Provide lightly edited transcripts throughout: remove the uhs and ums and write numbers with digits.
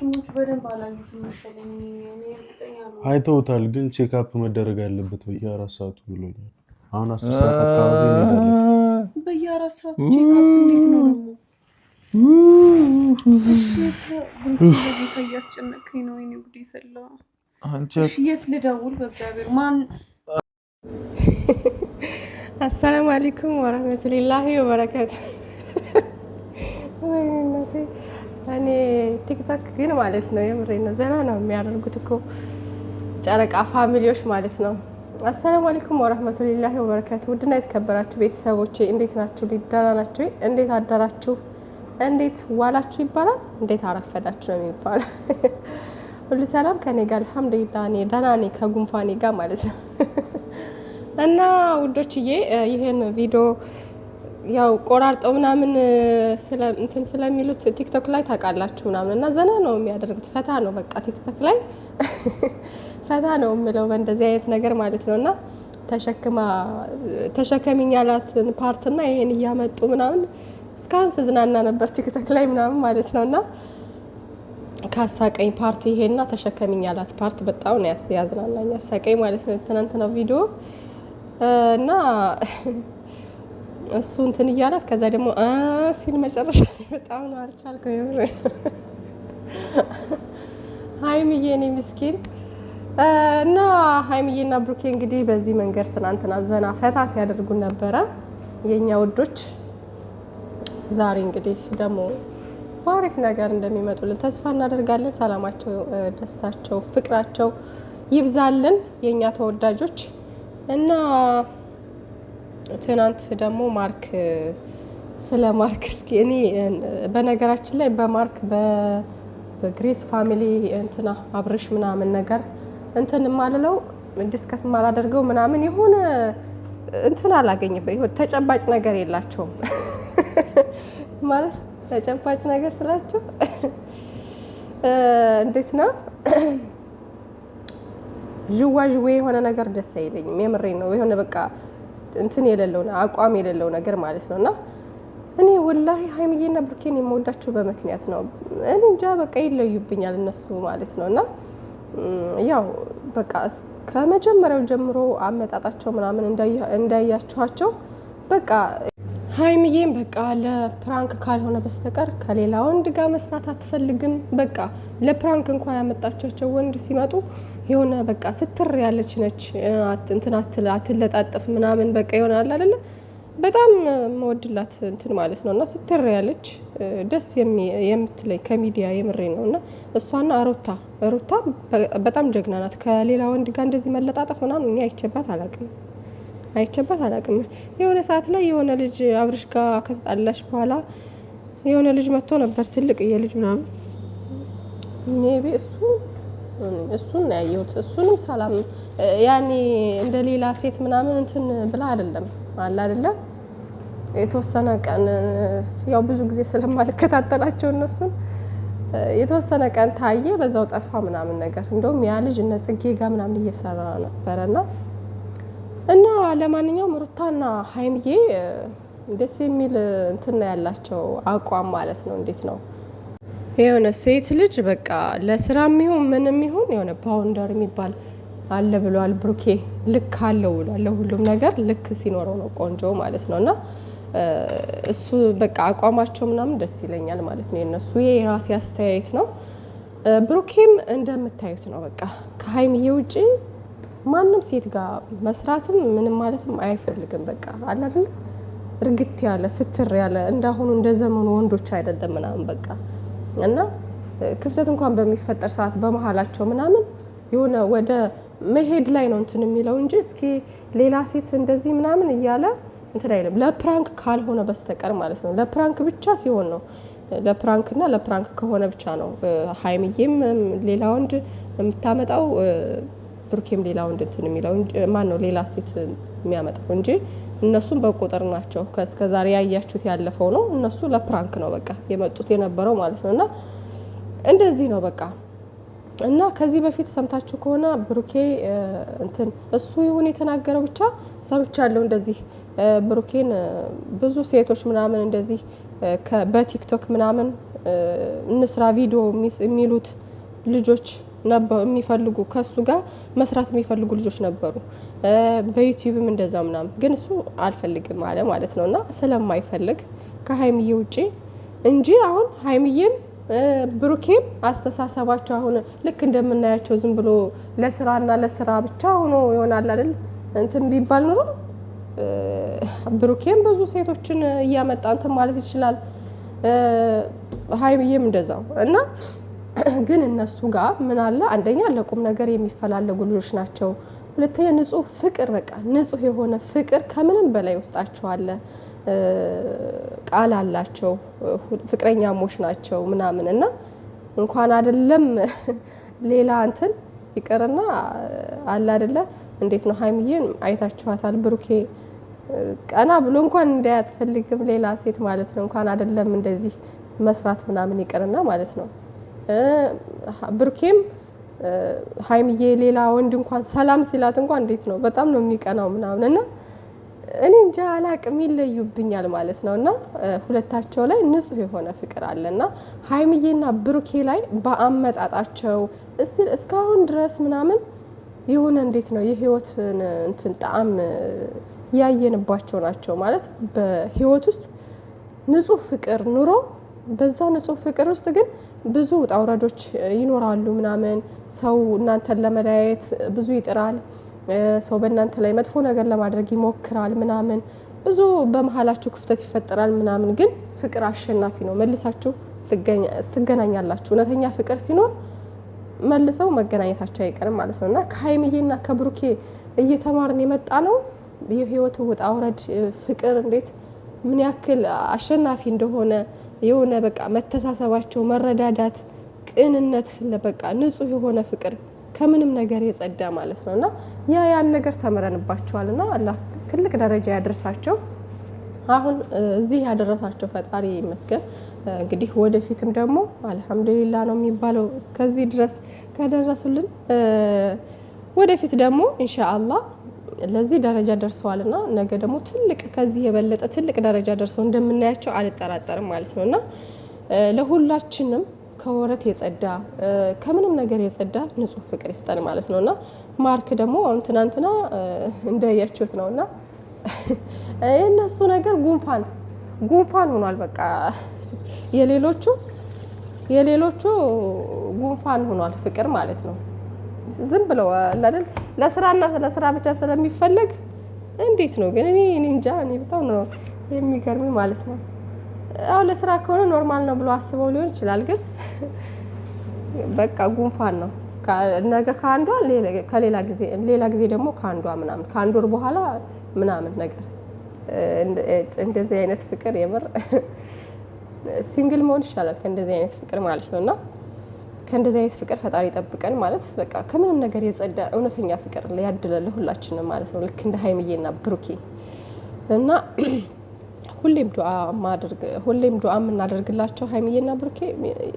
ሐኪሞች በደንብ አላዩትም መሰለኝ። እኔ እርግጠኛ ነኝ አይተውታል፣ ግን ቼክአፕ መደረግ አለበት በየ4 ሰዓቱ ብሎኛል። አሁን 10 ሰዓት አካባቢ እንሄዳለን። በየ4 ሰዓቱ ቼክአፕ እንዴት ነው ደግሞ? እሺ እያስጨነቀኝ ነው። እኔ ጉድ ይፈላ። እሺ የት ልደውል? በእግዚአብሔር ማን? አሰላሙ አለይኩም ወራህመቱላሂ ወበረካቱ። እኔ ቲክቶክ ግን ማለት ነው የምሬ ነው ዘና ነው የሚያደርጉት እኮ ጨረቃ ፋሚሊዎች ማለት ነው። አሰላሙ አለይኩም ወራህመቱላሂ ወበረካቱ። ውድና የተከበራችሁ ቤተሰቦቼ እንዴት ናችሁ? ደህና ናችሁ? እንዴት አደራችሁ? እንዴት ዋላችሁ ይባላል? እንዴት አረፈዳችሁ ነው የሚባለው። ሁሉ ሰላም ከኔ ጋር አልሐምዱሊላህ። እኔ ደህና ነኝ ከጉንፋኔ ጋር ማለት ነው። እና ውዶችዬ ይሄን ቪዲዮ ያው ቆራርጠው ምናምን ስለሚሉት ቲክቶክ ላይ ታውቃላችሁ ምናምን እና ዘና ነው የሚያደርጉት። ፈታ ነው በቃ ቲክቶክ ላይ ፈታ ነው የምለው በእንደዚህ አይነት ነገር ማለት ነው። እና ተሸከሚኝ ያላትን ፓርትና ይሄን እያመጡ ምናምን እስካሁን ስዝናና ነበር ቲክቶክ ላይ ምናምን ማለት ነው። እና ካሳቀኝ ፓርቲ ይሄና ተሸከሚኝ ያላት ፓርት በጣም ነው ያዝናናኝ ያሳቀኝ ማለት ነው ትናንትና ቪዲዮ እና እሱ እንትን እያላት ከዛ ደግሞ ሲል መጨረሻ በጣም ነው አልቻልኩም የምር። ሀይሚዬ እኔ ምስኪን እና ሀይሚዬና ብሩኬ እንግዲህ በዚህ መንገድ ትናንትና ዘና ፈታ ሲያደርጉ ነበረ የኛ ውዶች። ዛሬ እንግዲህ ደግሞ በአሪፍ ነገር እንደሚመጡልን ተስፋ እናደርጋለን። ሰላማቸው፣ ደስታቸው፣ ፍቅራቸው ይብዛልን የኛ ተወዳጆች። እና ትናንት ደግሞ ማርክ ስለ ማርክ እስኪ እኔ በነገራችን ላይ በማርክ በግሬስ ፋሚሊ እንትና አብርሽ ምናምን ነገር እንትን ማልለው ዲስከስ ማላደርገው ምናምን የሆነ እንትን አላገኝበት ይሆን ተጨባጭ ነገር የላቸውም ማለት ተጨባጭ ነገር ስላቸው እንዴት ነው ዥዋዥዌ የሆነ ነገር ደስ አይለኝም። የምሬን ነው። የሆነ በቃ እንትን የሌለው አቋም የሌለው ነገር ማለት ነውና እኔ ወላሂ ሀይሚዬና ብሩኬን የምወዳቸው በምክንያት ነው። እኔ እንጃ በቃ ይለዩብኛል እነሱ ማለት ነውና ያው በቃ ከመጀመሪያው ጀምሮ አመጣጣቸው ምናምን እንዳያችኋቸው በቃ ሀይሚዬም በቃ ለፕራንክ ካልሆነ በስተቀር ከሌላ ወንድ ጋር መስራት አትፈልግም። በቃ ለፕራንክ እንኳን ያመጣቻቸው ወንድ ሲመጡ የሆነ በቃ ስትር ያለች ነች እንትን አትለጣጥፍ ምናምን በቃ ይሆናል አይደለ? በጣም መወድላት እንትን ማለት ነውና ስትር ያለች ደስ የምትለኝ ከሚዲያ የምሬ ነውና እሷና ሩታ በጣም ጀግና ናት። ከሌላ ወንድ ጋር እንደዚህ መለጣጠፍ ምናምን እኔ አይቼባት አላውቅም። የሆነ ሰዓት ላይ የሆነ ልጅ አብርሽ ጋር ከተጣላሽ በኋላ የሆነ ልጅ መጥቶ ነበር ትልቅ የልጅ ምናምን ሜቢ እሱን ያየሁት። እሱንም ሰላም ያኔ እንደ ሌላ ሴት ምናምን እንትን ብላ አይደለም አለ አይደለ? የተወሰነ ቀን ያው ብዙ ጊዜ ስለማልከታተላቸው እነሱን የተወሰነ ቀን ታየ፣ በዛው ጠፋ ምናምን ነገር። እንደውም ያ ልጅ እነ ጽጌ ጋር ምናምን እየሰራ ነበርና እና ለማንኛውም ሩታና ሀይሚዬ ደስ የሚል እንትን ያላቸው አቋም ማለት ነው። እንዴት ነው የሆነ ሴት ልጅ በቃ ለስራም ይሁን ምንም ይሁን የሆነ ባውንደር የሚባል አለ ብሏል ብሩኬ። ልክ አለው ብሏል። ለሁሉም ነገር ልክ ሲኖረው ነው ቆንጆ ማለት ነውና እሱ በቃ አቋማቸው ምናምን ደስ ይለኛል ማለት ነው የነሱ። ይሄ የራሴ አስተያየት ነው። ብሩኬም እንደምታዩት ነው በቃ ከሀይሚዬ ውጪ ማንም ሴት ጋር መስራትም ምንም ማለትም አይፈልግም። በቃ አለ አይደል? እርግት ያለ ስትር ያለ እንዳሁኑ እንደ ዘመኑ ወንዶች አይደለም ምናምን በቃ እና ክፍተት እንኳን በሚፈጠር ሰዓት በመሃላቸው ምናምን የሆነ ወደ መሄድ ላይ ነው እንትን የሚለው እንጂ እስኪ ሌላ ሴት እንደዚህ ምናምን እያለ እንትን አይልም። ለፕራንክ ካልሆነ በስተቀር ማለት ነው። ለፕራንክ ብቻ ሲሆን ነው ለፕራንክና ለፕራንክ ከሆነ ብቻ ነው ሀይሚዬም ሌላ ወንድ የምታመጣው ብሩኬም ሌላ ወንድ እንትን የሚለው ማን ነው ሌላ ሴት የሚያመጣው እንጂ እነሱም በቁጥር ናቸው። ከእስከዛሬ ያያችሁት ያለፈው ነው። እነሱ ለፕራንክ ነው በቃ የመጡት የነበረው ማለት ነውና እንደዚህ ነው በቃ። እና ከዚህ በፊት ሰምታችሁ ከሆነ ብሩኬ እንትን እሱ ይሁን የተናገረው ብቻ ሰምቻለሁ እንደዚህ ብሩኬን ብዙ ሴቶች ምናምን እንደዚህ በቲክቶክ ምናምን እንስራ ቪዲዮ የሚሉት ልጆች ነበሩ የሚፈልጉ ከሱ ጋር መስራት የሚፈልጉ ልጆች ነበሩ። በዩቲዩብም እንደዛ ምናምን ግን እሱ አልፈልግም አለ ማለት ነውና ስለማይፈልግ ከሀይሚዬ ውጪ እንጂ አሁን ሀይሚዬም ብሩኬም አስተሳሰባቸው አሁን ልክ እንደምናያቸው ዝም ብሎ ለስራና ለስራ ብቻ ሆኖ ይሆናል አይደል እንትን ቢባል ኑሮ ብሩኬም ብዙ ሴቶችን እያመጣ እንትን ማለት ይችላል። ሀይሚዬም እንደዛው እና ግን እነሱ ጋር ምን አለ አንደኛ ለቁም ነገር የሚፈላለጉ ልጆች ናቸው። ሁለተኛ ንጹህ ፍቅር በቃ ንጹህ የሆነ ፍቅር ከምንም በላይ ውስጣቸው አለ። ቃል አላቸው ፍቅረኛሞች ናቸው ምናምን እና እንኳን አይደለም ሌላ እንትን ይቀርና አለ አይደለ እንዴት ነው ሀይሚዬን አይታችኋታል። ብሩኬ ቀና ብሎ እንኳን እንዳያትፈልግም ሌላ ሴት ማለት ነው እንኳን አይደለም እንደዚህ መስራት ምናምን ይቀርና ማለት ነው። ብሩኬም ሀይሚዬ ሌላ ወንድ እንኳን ሰላም ሲላት እንኳን እንዴት ነው በጣም ነው የሚቀናው ምናምን እና እኔ እንጃ አላቅም ይለዩብኛል ማለት ነውና ሁለታቸው ላይ ንጹህ የሆነ ፍቅር አለና ሀይሚዬና ብሩኬ ላይ በአመጣጣቸው እስካሁን ድረስ ምናምን የሆነ እንዴት ነው የህይወትን እንትን ጣዕም ያየንባቸው ናቸው ማለት በህይወት ውስጥ ንጹህ ፍቅር ኑሮ በዛ ንጹህ ፍቅር ውስጥ ግን ብዙ ውጣ ውረዶች ይኖራሉ ምናምን ሰው እናንተን ለመለያየት ብዙ ይጥራል። ሰው በእናንተ ላይ መጥፎ ነገር ለማድረግ ይሞክራል ምናምን ብዙ በመሃላችሁ ክፍተት ይፈጠራል ምናምን ግን ፍቅር አሸናፊ ነው። መልሳችሁ ትገናኛላችሁ። እውነተኛ ፍቅር ሲኖር መልሰው መገናኘታቸው አይቀርም ማለት ነውና ከሀይሚዬና ከብሩኬ እየተማርን የመጣ ነው የህይወት ውጣ ውረድ ፍቅር እንዴት ምን ያክል አሸናፊ እንደሆነ የሆነ በቃ መተሳሰባቸው መረዳዳት ቅንነት ለበቃ ንጹህ የሆነ ፍቅር ከምንም ነገር የጸዳ ማለት ነውና ያን ነገር ተመረንባቸዋልና አላህ ትልቅ ደረጃ ያደርሳቸው። አሁን እዚህ ያደረሳቸው ፈጣሪ ይመስገን። እንግዲህ ወደፊትም ደግሞ አልহামዱሊላህ ነው የሚባለው እስከዚህ ድረስ ከደረሱልን ወደፊት ደግሞ ኢንሻአላህ ለዚህ ደረጃ ደርሰዋልና ነገ ደግሞ ትልቅ ከዚህ የበለጠ ትልቅ ደረጃ ደርሰው እንደምናያቸው አልጠራጠርም ማለት ነውና ለሁላችንም ከወረት የጸዳ ከምንም ነገር የጸዳ ንጹህ ፍቅር ይስጠን ማለት ነውና ማርክ ደግሞ አሁን ትናንትና እንደያችሁት ነውና የነሱ ነገር ጉንፋን ሆኗል። በቃ የሌሎቹ ጉንፋን ሆኗል ፍቅር ማለት ነው። ዝም ብለው አይደል ለስራ ብቻ ስለሚፈልግ እንዴት ነው ግን እኔ እንጃ እኔ በጣም ነው የሚገርም ማለት ነው። አው ለስራ ከሆነ ኖርማል ነው ብሎ አስበው ሊሆን ይችላል ግን በቃ ጉንፋን ነው። ነገ ካንዷ ሌላ ጊዜ ደግሞ ካንዷ ምናምን ካንድ ወር በኋላ ምናምን ነገር እንደዚህ አይነት ፍቅር የምር ሲንግል መሆን ይሻላል ከእንደዚህ አይነት ፍቅር ማለት ነውና ከእንደዚህ አይነት ፍቅር ፈጣሪ ጠብቀን ማለት በቃ ከምንም ነገር የጸዳ እውነተኛ ፍቅር ያድለል ሁላችንም ማለት ነው። ልክ እንደ ሀይሚዬና ብሩኬ እና ሁሌም ዱዓ የምናደርግላቸው ሀይሚዬና ብሩኬ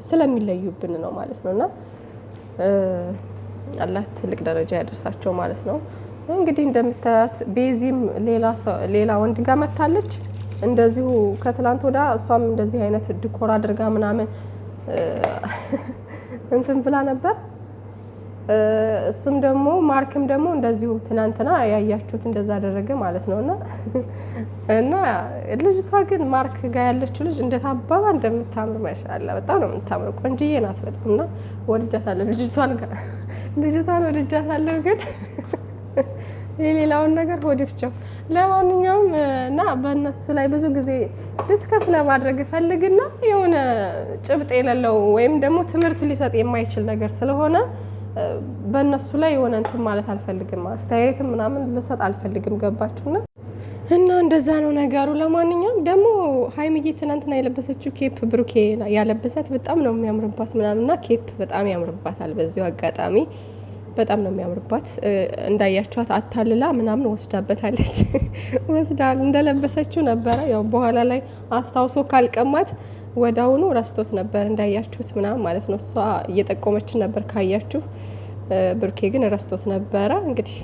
ስለሚለዩብን ነው ማለት ነውና አላህ ትልቅ ደረጃ ያደርሳቸው ማለት ነው። እንግዲህ እንደምታያት ቤዚም ሌላ ወንድ ጋር መታለች እንደዚሁ ከትላንት ወዳ እሷም እንደዚህ አይነት ዲኮር አድርጋ ምናምን እንትን ብላ ነበር። እሱም ደግሞ ማርክም ደግሞ እንደዚሁ ትናንትና ያያችሁት እንደዛ አደረገ ማለት ነውና እና ልጅቷ ግን ማርክ ጋር ያለችው ልጅ እንዴት አባባ እንደምታምር ማሻአላ በጣም ነው የምታምር ቆንጆዬ ናት በጣምና ወድጃታለሁ። ልጅቷን ወድጃታለሁ ግን የሌላውን ነገር ወድፍቸው። ለማንኛውም እና በእነሱ ላይ ብዙ ጊዜ ዲስከስ ለማድረግ ፈልግና የሆነ ጭብጥ የሌለው ወይም ደግሞ ትምህርት ሊሰጥ የማይችል ነገር ስለሆነ በእነሱ ላይ የሆነ እንትን ማለት አልፈልግም። አስተያየትም ምናምን ልሰጥ አልፈልግም። ገባችሁና እና እንደዛ ነው ነገሩ። ለማንኛውም ደግሞ ሀይሚዬ ትናንትና የለበሰችው ኬፕ ብሩኬ ያለበሳት በጣም ነው የሚያምርባት ምናምንና ኬፕ በጣም ያምርባታል። በዚሁ አጋጣሚ በጣም ነው የሚያምርባት። እንዳያችኋት አታልላ ምናምን ወስዳበታለች። እንደለበሰችው ነበረ። ያው በኋላ ላይ አስታውሶ ካልቀማት ወዳውኑ ረስቶት ነበር እንዳያችሁት ምናምን ማለት ነው። እሷ እየጠቆመችን ነበር ካያችሁ። ብሩኬ ግን ረስቶት ነበረ። እንግዲህ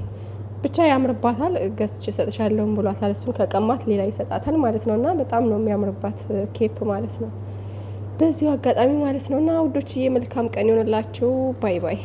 ብቻ ያምርባታል። ገዝቼ እሰጥሻለሁ ብሏታል። እሱን ከቀማት ሌላ ይሰጣታል ማለት ነውና በጣም ነው የሚያምርባት ኬፕ ማለት ነው። በዚሁ አጋጣሚ ማለት ነው። እና ውዶችዬ መልካም ቀን ይሆንላችሁ። ባይ ባይ።